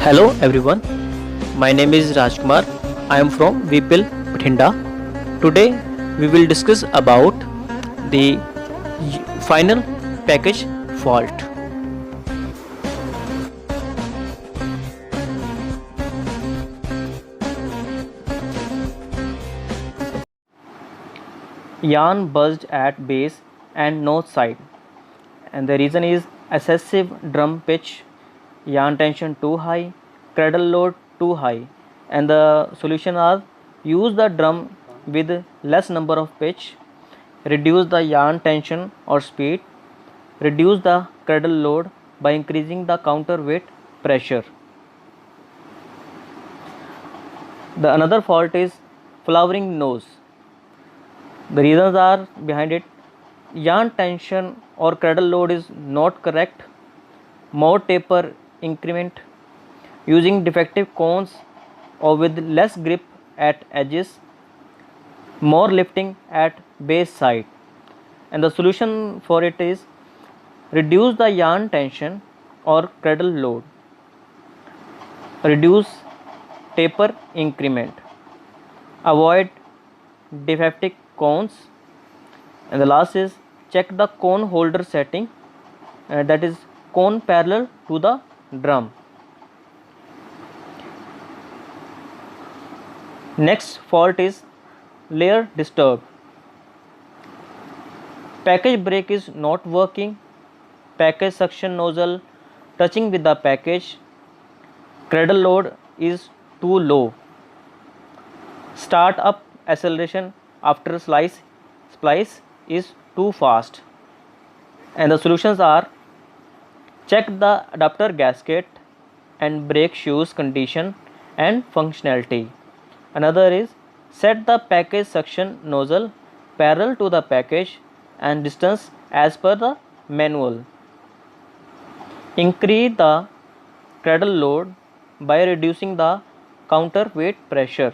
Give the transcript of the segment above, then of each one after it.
Hello everyone, my name is Rajkumar. I am from Vipil Bhatinda. Today we will discuss about the final package fault. Yarn buzzed at base and nose side, and the reason is excessive drum pitch, yarn tension too high, cradle load too high, and the solution are: use the drum with less number of pitch, reduce the yarn tension or speed, reduce the cradle load by increasing the counterweight pressure. The another fault is flowering nose. The reasons are behind it: yarn tension or cradle load is not correct, more taper increment, using defective cones or with less grip at edges, more lifting at base side. And the solution for it is: reduce the yarn tension or cradle load, reduce taper increment, avoid defective cones, and the last is check the cone holder setting, that is cone parallel to the drum. Next fault is layer disturb. Package brake is not working, package suction nozzle touching with the package, cradle load is too low, start up acceleration after splice is too fast. And the solutions are: check the adapter gasket and brake shoes condition and functionality. Another is set the package suction nozzle parallel to the package and distance as per the manual. Increase the cradle load by reducing the counterweight pressure.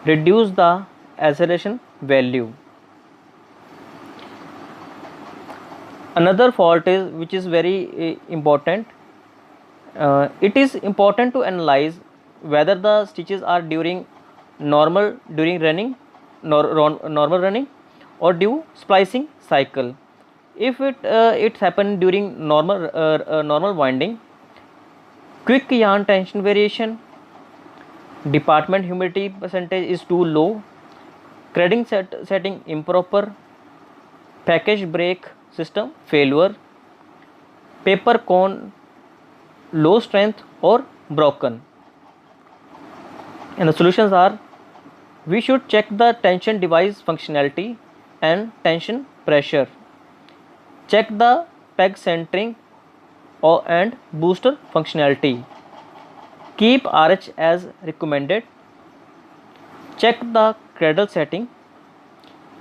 Reduce the acceleration value. Another fault is which is very important. It is important to analyze whether the stitches are during normal running or due splicing cycle. If it happened during normal winding, quick yarn tension variation, department humidity percentage is too low, crading setting improper, package brake system failure, paper cone low strength or broken. And the solutions are: we should check the tension device functionality and tension pressure, check the peg centering and booster functionality, keep RH as recommended, check the cradle setting,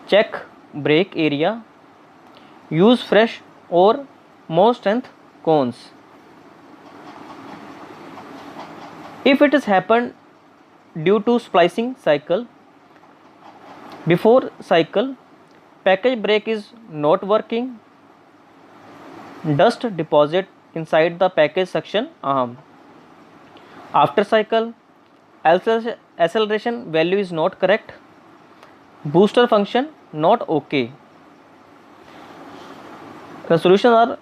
check brake area, use fresh or more strength cones. If it has happened due to splicing cycle, before cycle package brake is not working, dust deposit inside the package suction arm. After cycle, acceleration value is not correct, booster function not okay. The solutions are: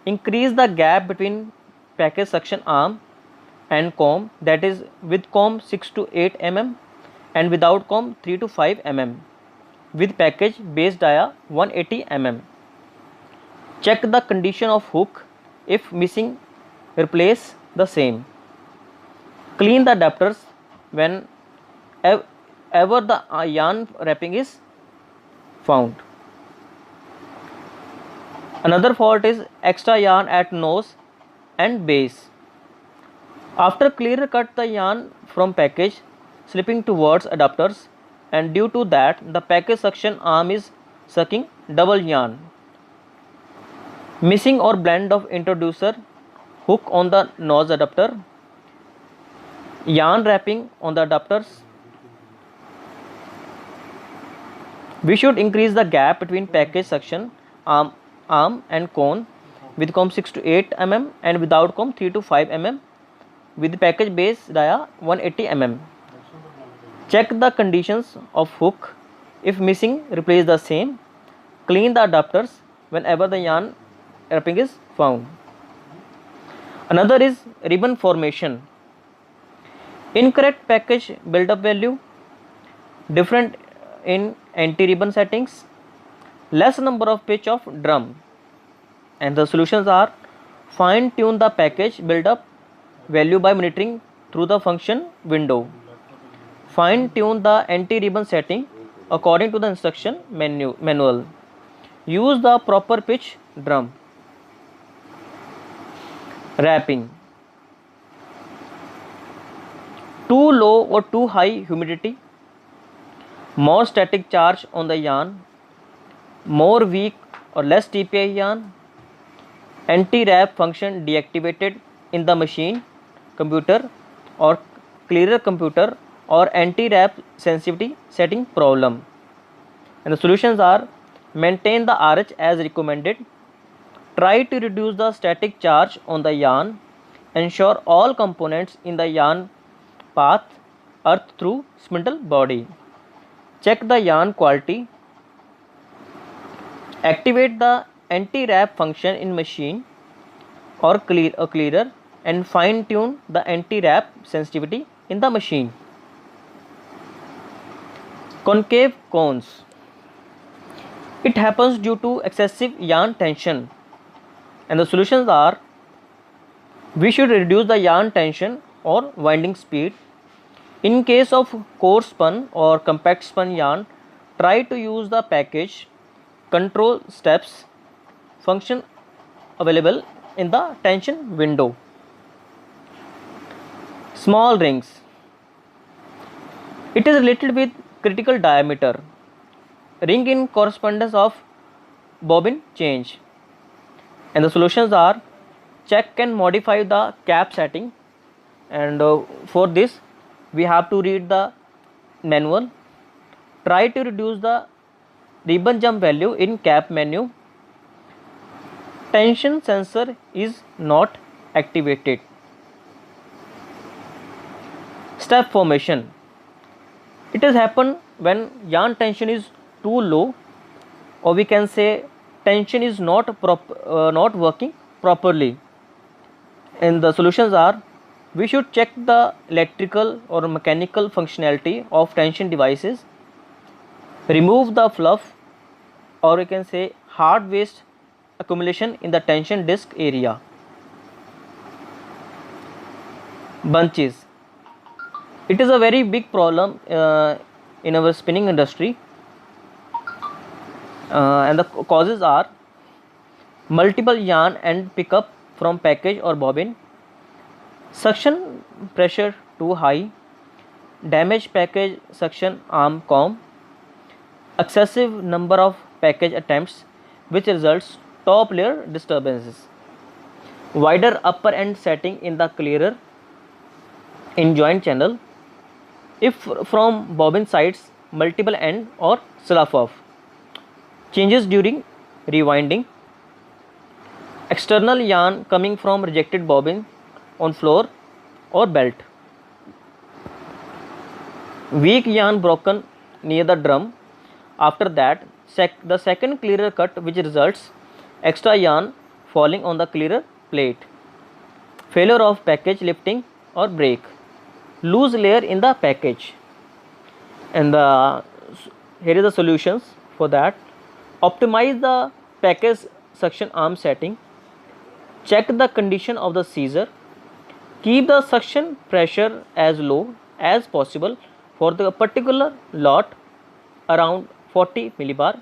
increase the gap between package suction arm and comb, that is with comb 6 to 8 mm and without comb 3 to 5 mm, with package base dia 180 mm. Check the condition of hook, if missing replace the same. Clean the adapters when ever the yarn wrapping is found. Another fault is extra yarn at nose and base. After clear cut the yarn from package slipping towards adapters, and due to that the package suction arm is sucking double yarn. Missing or blend of introducer hook on the nose adapter, Yarn wrapping on the adapters. We should increase the gap between package suction arm and cone with comb 6 to 8 mm and without comb 3 to 5 mm with package base dia 180 mm. Check the conditions of hook. If missing, replace the same. Clean the adapters whenever the yarn wrapping is found. Another is ribbon formation. Incorrect package build-up value, different in anti-ribbon settings, less number of pitch of drum, and the solutions are: fine-tune the package build-up value by monitoring through the function window. Fine-tune the anti-ribbon setting according to the instruction manual. Use the proper pitch drum. Wrapping. Too low or too high humidity, more static charge on the yarn, more weak or less TPI yarn, anti-wrap function deactivated in the machine, computer or clearer computer, or anti-wrap sensitivity setting problem. And the solutions are: maintain the RH as recommended, try to reduce the static charge on the yarn, ensure all components in the yarn path earth through spindle body, check the yarn quality, activate the anti-wrap function in machine or clearer, and fine tune the anti-wrap sensitivity in the machine. Concave cones. It happens due to excessive yarn tension, and the solutions are: we should reduce the yarn tension or winding speed. In case of coarse spun or compact spun yarn, try to use the package control steps function available in the tension window. Small rings. It is related with critical diameter. Ring in correspondence of bobbin change, and the solutions are: check and modify the cap setting, and for this we have to read the manual. Try to reduce the ribbon jump value in cap menu. Tension sensor is not activated. Step formation. It has happened when yarn tension is too low, or we can say tension is not working properly, and the solutions are: we should check the electrical or mechanical functionality of tension devices, remove the fluff or we can say hard waste accumulation in the tension disc area. Bunches. It is a very big problem in our spinning industry, and the causes are: multiple yarn end pickup from package or bobbin, suction pressure too high, damaged package suction arm comb, excessive number of package attempts which results top layer disturbances, wider upper end setting in the clearer in joint channel, if from bobbin sides multiple end or slough off, changes during rewinding, external yarn coming from rejected bobbin on floor or belt, weak yarn broken near the drum. After that, the second clearer cut which results extra yarn falling on the clearer plate, failure of package lifting or break, loose layer in the package. And here is the solutions for that: optimize the package suction arm setting, check the condition of the seizure, keep the suction pressure as low as possible for the particular lot around 40 millibar,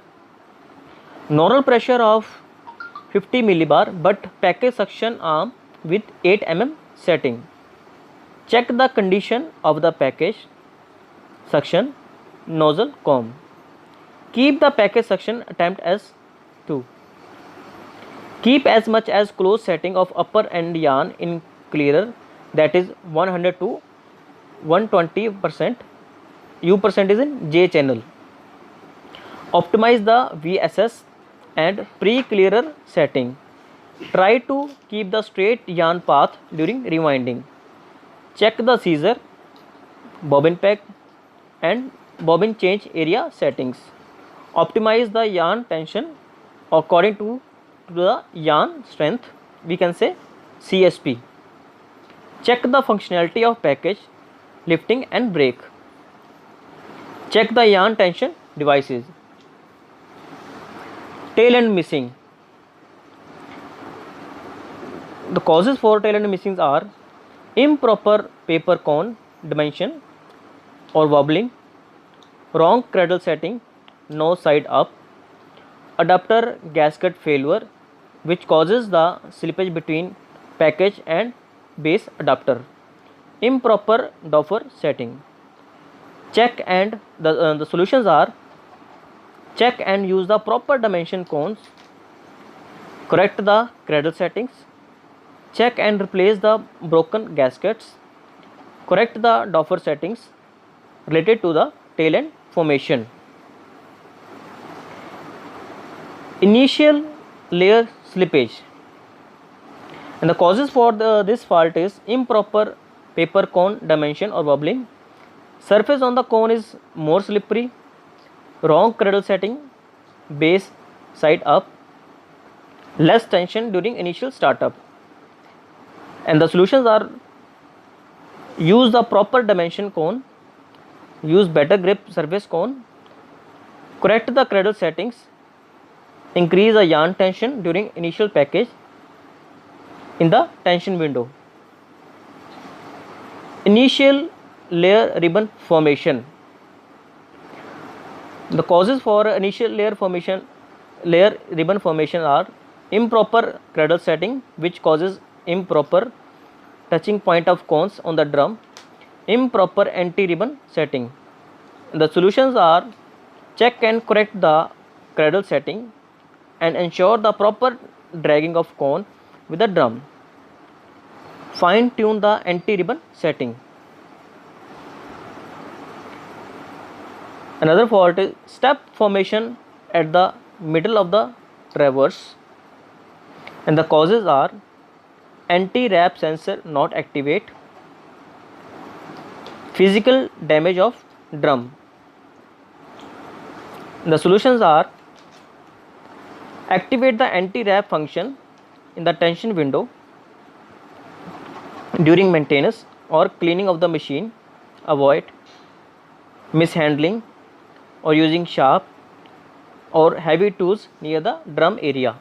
normal pressure of 50 millibar but package suction arm with 8 mm setting, check the condition of the package suction nozzle comb, keep the package suction attempt as 2, keep as much as close setting of upper end yarn in clearer, that is 100 to 120%, U% is in J channel. Optimize the VSS and pre-clearer setting. Try to keep the straight yarn path during rewinding. Check the seizure, bobbin peg and bobbin change area settings. Optimize the yarn tension according to the yarn strength, we can say CSP. Check the functionality of package, lifting and brake. Check the yarn tension devices. Tail end missing. The causes for tail end missings are improper paper cone dimension or wobbling, wrong cradle setting, no side up, adapter gasket failure which causes the slippage between package and base adapter, improper doffer setting. Check and the solutions are: check and use the proper dimension cones, correct the cradle settings, check and replace the broken gaskets, correct the doffer settings related to the tail end formation. Initial layer slippage, and the causes for this fault is improper paper cone dimension or wobbling, surface on the cone is more slippery, wrong cradle setting, base side up, less tension during initial startup. And the solutions are: use the proper dimension cone, use better grip surface cone, correct the cradle settings, increase the yarn tension during initial package in the tension window. Initial layer ribbon formation. The causes for initial layer ribbon formation are improper cradle setting which causes improper touching point of cones on the drum, improper anti-ribbon setting. The solutions are: check and correct the cradle setting and ensure the proper dragging of cone with the drum. Fine tune the anti-ribbon setting. Another fault is step formation at the middle of the traverse, and the causes are: anti-wrap sensor not activate, physical damage of drum. The solutions are: activate the anti-wrap function in the tension window during maintenance or cleaning of the machine, avoid mishandling or using sharp or heavy tools near the drum area.